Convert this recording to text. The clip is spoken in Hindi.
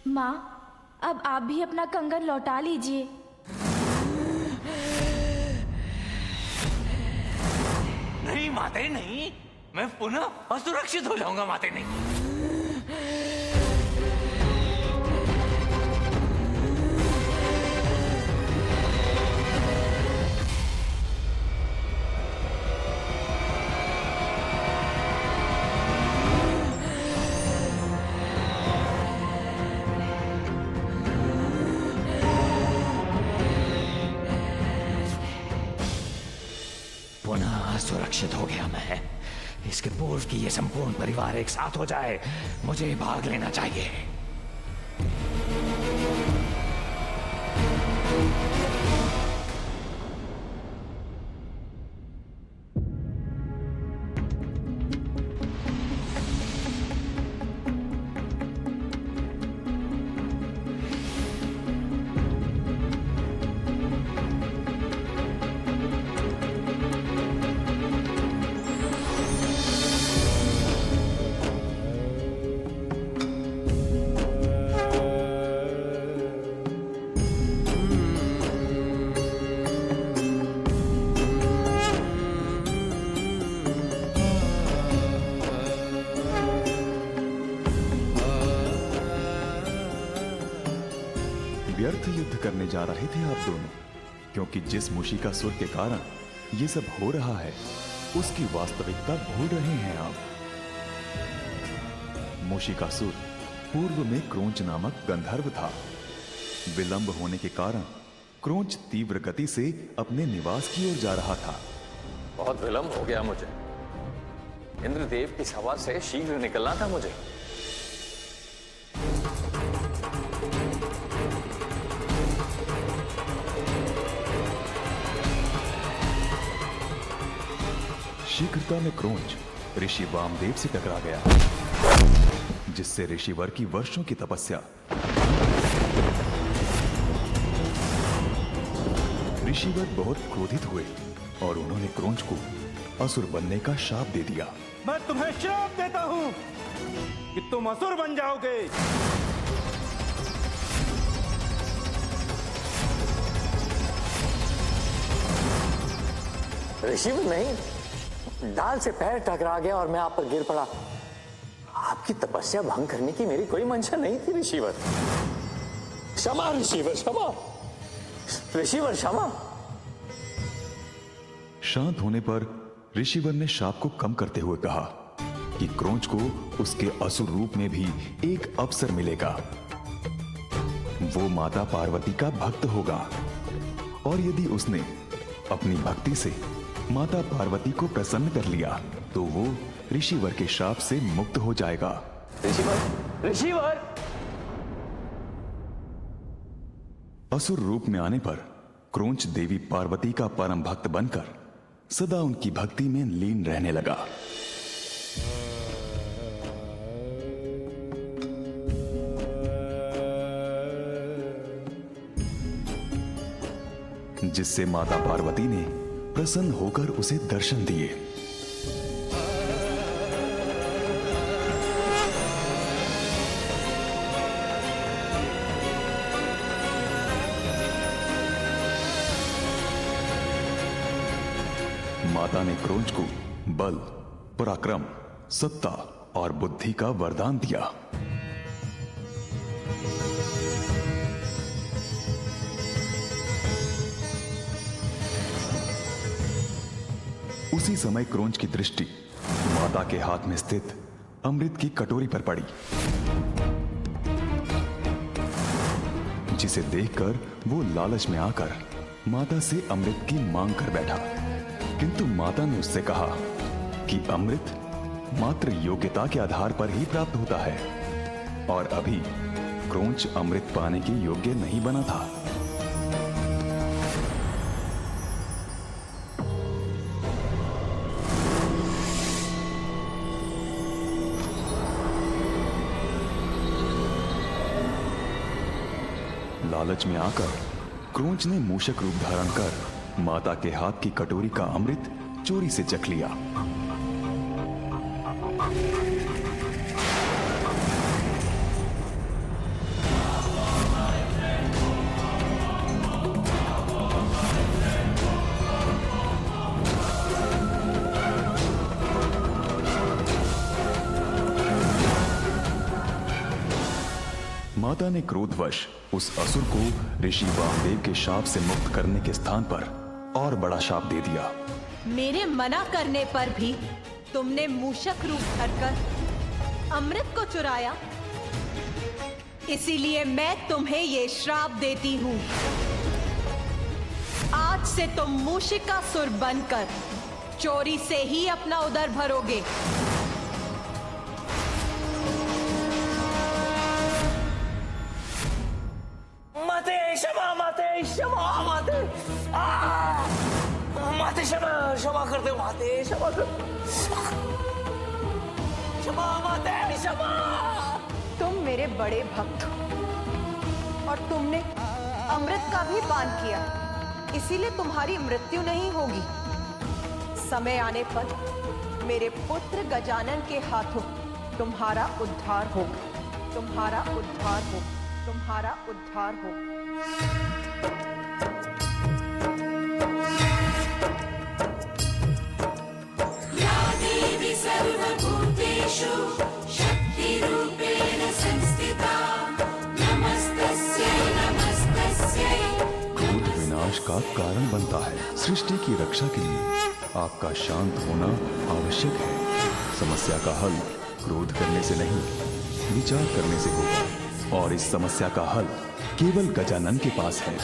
माँ, अब आप भी अपना कंगन लौटा लीजिए। नहीं माते नहीं, मैं पुनः असुरक्षित हो जाऊंगा माते नहीं। पुनः सुरक्षित हो गया मैं। इसके पूर्व कि ये संपूर्ण परिवार एक साथ हो जाए, मुझे भाग लेना चाहिए। व्यर्थ युद्ध करने जा रहे थे आप दोनों, क्योंकि जिस मूषिकासुर के कारण ये सब हो रहा है उसकी वास्तविकता भूल रहे हैं आप। मूषिकासुर पूर्व में क्रोंच नामक गंधर्व था। विलंब होने के कारण क्रोंच तीव्र गति से अपने निवास की ओर जा रहा था। बहुत विलंब हो गया मुझे। इंद्रदेव की सभा से शीघ्र निकलना था मुझे। शीघ्रता में क्रोंच ऋषि वामदेव से टकरा गया, जिससे ऋषिवर की वर्षों की तपस्या। ऋषिवर बहुत क्रोधित हुए और उन्होंने क्रोंच को असुर बनने का शाप दे दिया। मैं तुम्हें श्राप देता हूं कि तुम असुर बन जाओगे। ऋषिवर नहीं, डाल से पैर टकरा गया और मैं आप पर गिर पड़ा। आपकी तपस्या भंग करने की मेरी कोई मंशा नहीं थी ऋषिवर। क्षमा ऋषिवर, क्षमा ऋषिवर, क्षमा। शांत होने पर ऋषिवर ने शाप को कम करते हुए कहा कि क्रोंच को उसके असुर रूप में भी एक अवसर मिलेगा। वो माता पार्वती का भक्त होगा और यदि उसने अपनी भक्ति से माता पार्वती को प्रसन्न कर लिया तो वो ऋषिवर के शाप से मुक्त हो जाएगा। ऋषिवर, ऋषिवर। असुर रूप में आने पर क्रोंच देवी पार्वती का परम भक्त बनकर सदा उनकी भक्ति में लीन रहने लगा। जिससे माता पार्वती ने प्रसन्न होकर उसे दर्शन दिए। माता ने क्रोंच को बल, पराक्रम, सत्ता और बुद्धि का वरदान दिया। उसी समय क्रोंच की दृष्टि माता के हाथ में स्थित अमृत की कटोरी पर पड़ी, जिसे देखकर वो लालच में आकर माता से अमृत की मांग कर बैठा। किंतु माता ने उससे कहा कि अमृत मात्र योग्यता के आधार पर ही प्राप्त होता है और अभी क्रोंच अमृत पाने के योग्य नहीं बना था। लालच में आकर क्रोंच ने मूषक रूप धारण कर माता के हाथ की कटोरी का अमृत चोरी से चख लिया। माता ने क्रोधवश उस असुर को ऋषि वामदेव के शाप से मुक्त करने के स्थान पर और बड़ा शाप दे दिया। मेरे मना करने पर भी तुमने मूषक रूप धरकर अमृत को चुराया, इसीलिए मैं तुम्हें ये श्राप देती हूँ। आज से तुम मूषिकासुर बनकर चोरी से ही अपना उदर भरोगे। माते क्षमा, माते क्षमा, माते माते क्षमा, क्षमा कर दो माते, क्षमा कर, क्षमा माते, क्षमा। तुम मेरे बड़े भक्त हो और तुमने अमृत का भी पान किया, इसीलिए तुम्हारी मृत्यु नहीं होगी। समय आने पर मेरे पुत्र गजानन के हाथों तुम्हारा उद्धार होगा, तुम्हारा उद्धार होगा, तुम्हारा उद्धार होगा। सर्वभूतेषु शक्तिरूपेण संस्थिता नमस्तस्यै नमस्तस्यै। क्रोध विनाश का कारण बनता है। सृष्टि की रक्षा के लिए आपका शांत होना आवश्यक है। समस्या का हल क्रोध करने से नहीं, विचार करने से होगा और इस समस्या का हल केवल गजानन के पास है।